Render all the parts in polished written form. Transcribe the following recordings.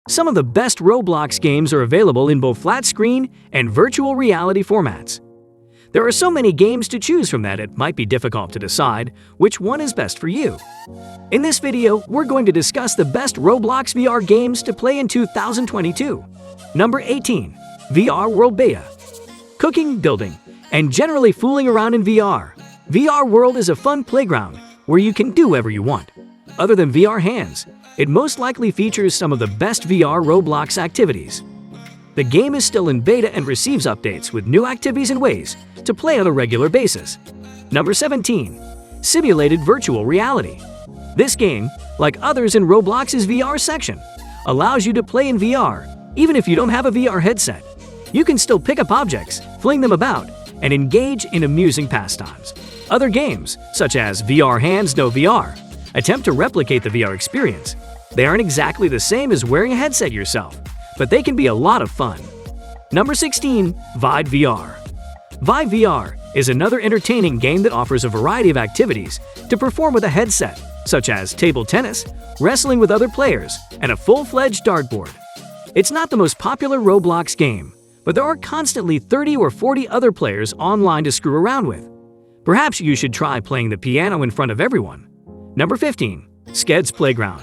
Some of the best Roblox games are available in both flat screen and virtual reality formats. There are so many games to choose from that it might be difficult to decide which one is best for you. In this video, we're going to discuss the best Roblox VR games to play in 2022. Number 18. VR World Beta. Cooking, building, and generally fooling around in VR. VR World is a fun playground where you can do whatever you want. Other than VR Hands, it most likely features some of the best VR Roblox activities. The game is still in beta and receives updates with new activities and ways to play on a regular basis. Number 17. Simulated Virtual Reality. This game, like others in Roblox's VR section, allows you to play in VR even if you don't have a VR headset. You can still pick up objects, fling them about, and engage in amusing pastimes. Other games, such as VR Hands No VR, attempt to replicate the VR experience. They aren't exactly the same as wearing a headset yourself, but they can be a lot of fun. Number 16. Vive VR. Vive VR is another entertaining game that offers a variety of activities to perform with a headset, such as table tennis, wrestling with other players, and a full-fledged dartboard. It's not the most popular Roblox game, but there are constantly 30 or 40 other players online to screw around with. Perhaps you should try playing the piano in front of everyone. Number 15. SKED'S Playground.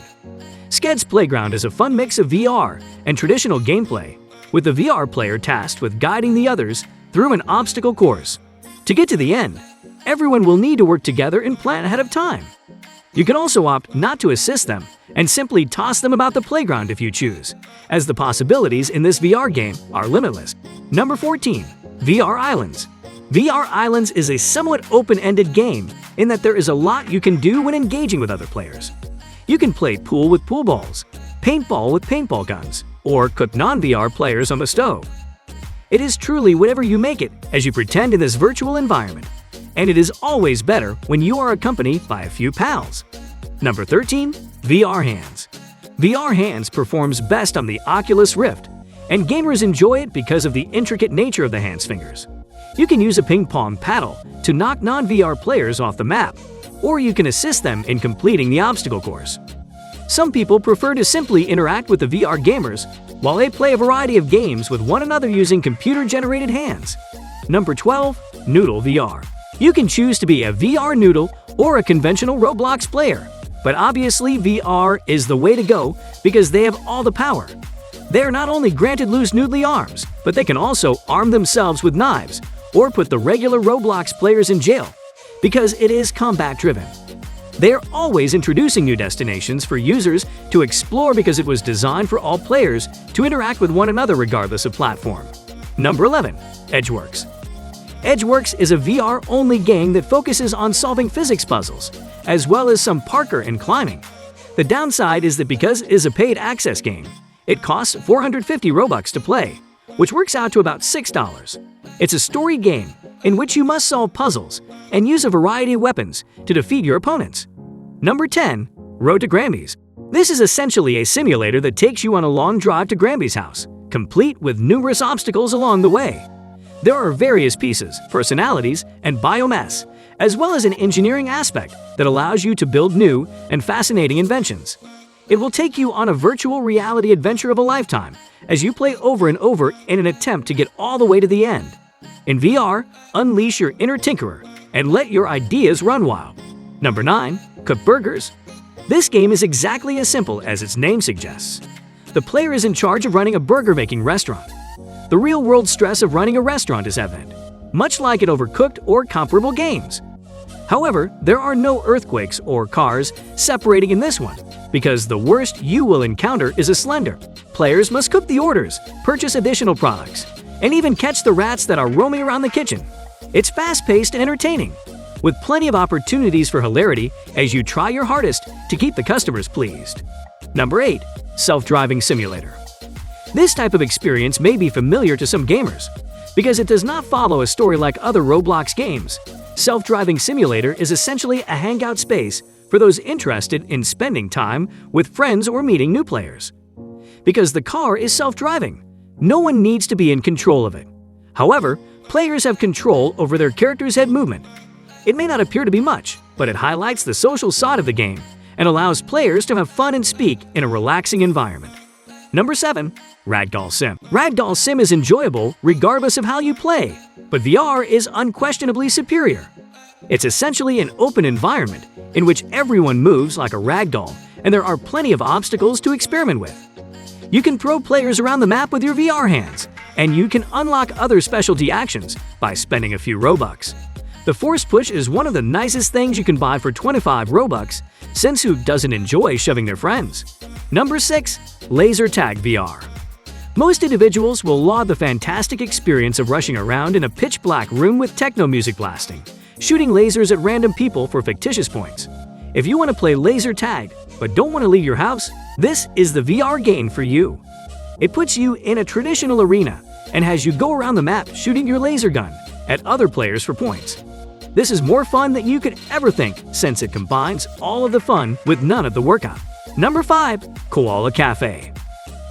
SKED'S Playground is a fun mix of VR and traditional gameplay, with the VR player tasked with guiding the others through an obstacle course. To get to the end, everyone will need to work together and plan ahead of time. You can also opt not to assist them and simply toss them about the playground if you choose, as the possibilities in this VR game are limitless. Number 14. VR Islands. VR Islands is a somewhat open-ended game in that there is a lot you can do when engaging with other players. You can play pool with pool balls, paintball with paintball guns, or cook non-VR players on the stove. It is truly whatever you make it as you pretend in this virtual environment, and it is always better when you are accompanied by a few pals. Number 13. VR Hands. VR Hands performs best on the Oculus Rift, and gamers enjoy it because of the intricate nature of the hands fingers. You can use a ping-pong paddle to knock non-VR players off the map, or you can assist them in completing the obstacle course. Some people prefer to simply interact with the VR gamers while they play a variety of games with one another using computer-generated hands. Number 12. Noodle VR. You can choose to be a VR noodle or a conventional Roblox player, but obviously VR is the way to go because they have all the power. They are not only granted loose noodly arms, but they can also arm themselves with knives or put the regular Roblox players in jail, because it is combat-driven. They are always introducing new destinations for users to explore because it was designed for all players to interact with one another regardless of platform. Number 11. EDGEWORKS. EDGEWORKS is a VR-only game that focuses on solving physics puzzles, as well as some parkour and climbing. The downside is that because it is a paid access game, it costs 450 Robux to play, which works out to about $6. It's a story game in which you must solve puzzles and use a variety of weapons to defeat your opponents. Number 10. Road to GRAMBY'S. This is essentially a simulator that takes you on a long drive to GRAMBY'S house, complete with numerous obstacles along the way. There are various pieces, personalities, and biomass, as well as an engineering aspect that allows you to build new and fascinating inventions. It will take you on a virtual reality adventure of a lifetime as you play over and over in an attempt to get all the way to the end. In VR, unleash your inner tinkerer and let your ideas run wild. Number 9. Cook Burgers. This game is exactly as simple as its name suggests. The player is in charge of running a burger-making restaurant. The real-world stress of running a restaurant is evident, much like in Overcooked or comparable games. However, there are no earthquakes or cars separating in this one, because the worst you will encounter is a slender. Players must cook the orders, purchase additional products, and even catch the rats that are roaming around the kitchen. It's fast-paced and entertaining, with plenty of opportunities for hilarity as you try your hardest to keep the customers pleased. Number 8. Self-Driving Simulator. This type of experience may be familiar to some gamers, because it does not follow a story like other Roblox games. Self-Driving Simulator is essentially a hangout space for those interested in spending time with friends or meeting new players. Because the car is self-driving, no one needs to be in control of it. However, players have control over their character's head movement. It may not appear to be much, but it highlights the social side of the game and allows players to have fun and speak in a relaxing environment. Number 7. Ragdoll Sim. Ragdoll Sim is enjoyable regardless of how you play, but VR is unquestionably superior. It's essentially an open environment in which everyone moves like a ragdoll, and there are plenty of obstacles to experiment with. You can throw players around the map with your VR hands, and you can unlock other specialty actions by spending a few Robux. The Force Push is one of the nicest things you can buy for 25 Robux, since who doesn't enjoy shoving their friends? Number 6. Laser Tag VR. Most individuals will laud the fantastic experience of rushing around in a pitch-black room with techno music blasting, shooting lasers at random people for fictitious points. If you want to play laser tag but don't want to leave your house, this is the VR game for you. It puts you in a traditional arena and has you go around the map shooting your laser gun at other players for points. This is more fun than you could ever think, since it combines all of the fun with none of the workout. Number 5. KOALA Cafe.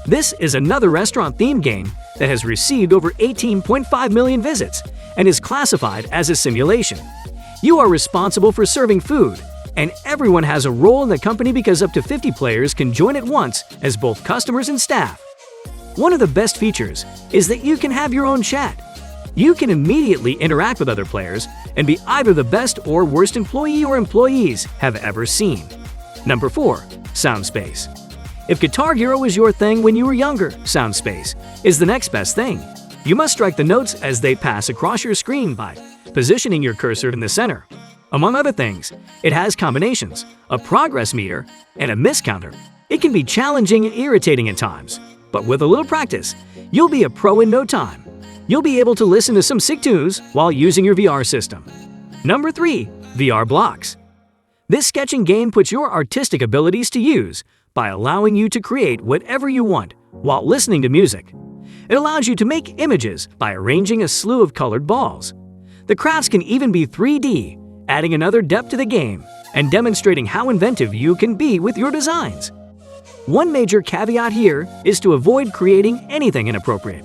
This is another restaurant-themed game that has received over 18.5 million visits and is classified as a simulation. You are responsible for serving food, and everyone has a role in the company because up to 50 players can join at once as both customers and staff. One of the best features is that you can have your own chat. You can immediately interact with other players and be either the best or worst employee or employees have ever seen. Number 4. Soundspace. If Guitar Hero was your thing when you were younger, Soundspace is the next best thing. You must strike the notes as they pass across your screen by positioning your cursor in the center. Among other things, it has combinations, a progress meter, and a miss counter. It can be challenging and irritating at times, but with a little practice, you'll be a pro in no time. You'll be able to listen to some sick tunes while using your VR system. Number 3. VRBLOX. This sketching game puts your artistic abilities to use by allowing you to create whatever you want while listening to music. It allows you to make images by arranging a slew of colored balls. The crafts can even be 3D, adding another depth to the game and demonstrating how inventive you can be with your designs. One major caveat here is to avoid creating anything inappropriate.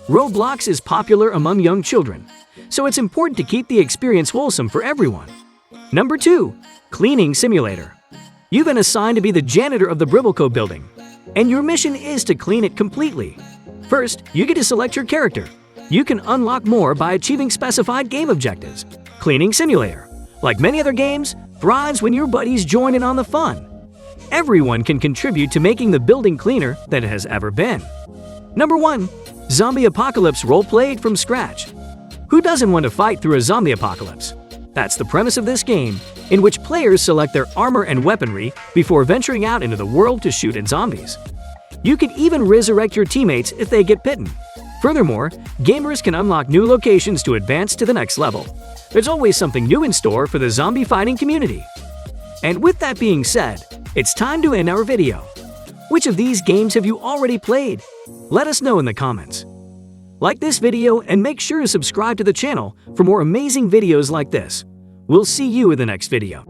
Roblox is popular among young children, so it's important to keep the experience wholesome for everyone. Number 2. Cleaning Simulator. You've been assigned to be the janitor of the VRBLOX building, and your mission is to clean it completely. First, you get to select your character. You can unlock more by achieving specified game objectives. Cleaning Simulator, like many other games, thrives when your buddies join in on the fun. Everyone can contribute to making the building cleaner than it has ever been. Number 1. Zombie Apocalypse Roleplayed from Scratch. Who doesn't want to fight through a zombie apocalypse? That's the premise of this game, in which players select their armor and weaponry before venturing out into the world to shoot at zombies. You can even resurrect your teammates if they get bitten. Furthermore, gamers can unlock new locations to advance to the next level. There's always something new in store for the zombie fighting community. And with that being said, it's time to end our video. Which of these games have you already played? Let us know in the comments. Like this video and make sure to subscribe to the channel for more amazing videos like this. We'll see you in the next video.